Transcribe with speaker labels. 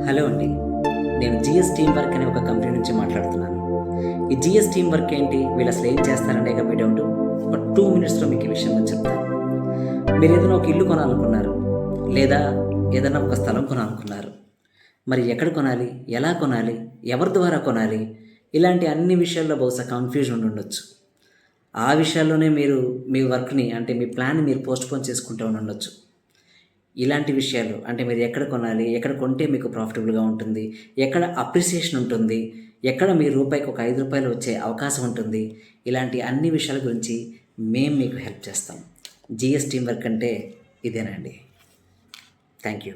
Speaker 1: Hello అండి. నేను GS team work అనే ఒక కంపెనీ నుంచి మాట్లాడుతున్నాను. ఈ జిఎస్ టీమ్ వర్క్ ఏంటి, వీళ్ళు అసలు ఏం చేస్తారంటే మీ డౌట్. ఒక 2 మినిట్స్లో మీకు ఈ విషయం నేను చెప్తాను. మీరు ఏదైనా ఒక ఇల్లు కొనాలనుకున్నారు, లేదా ఏదైనా ఒక స్థలం కొనాలనుకున్నారు. మరి ఎక్కడ కొనాలి, ఎలా కొనాలి, ఎవరి ద్వారా కొనాలి, ఇలాంటి అన్ని విషయాల్లో బహుశా కన్ఫ్యూజన్ ఉండొచ్చు. ఆ విషయాల్లోనే మీరు మీ వర్క్ని అంటే మీ ప్లాన్ని మీరు పోస్ట్‌పోన్ చేసుకుంటూ ఉండొచ్చు. ఇలాంటి విషయాలు అంటే మీరు ఎక్కడ కొనాలి, ఎక్కడ కొంటే మీకు ప్రాఫిటబుల్‌గా ఉంటుంది, ఎక్కడ అప్రిసియేషన్ ఉంటుంది, ఎక్కడ మీ రూపాయికి ఒక రూ. 5 వచ్చే అవకాశం ఉంటుంది. ఇలాంటి అన్ని విషయాల గురించి మేము మీకు హెల్ప్ చేస్తాం. జిఎస్ టీమ్ వర్క్ అంటే ఇదేనండి. Thank you.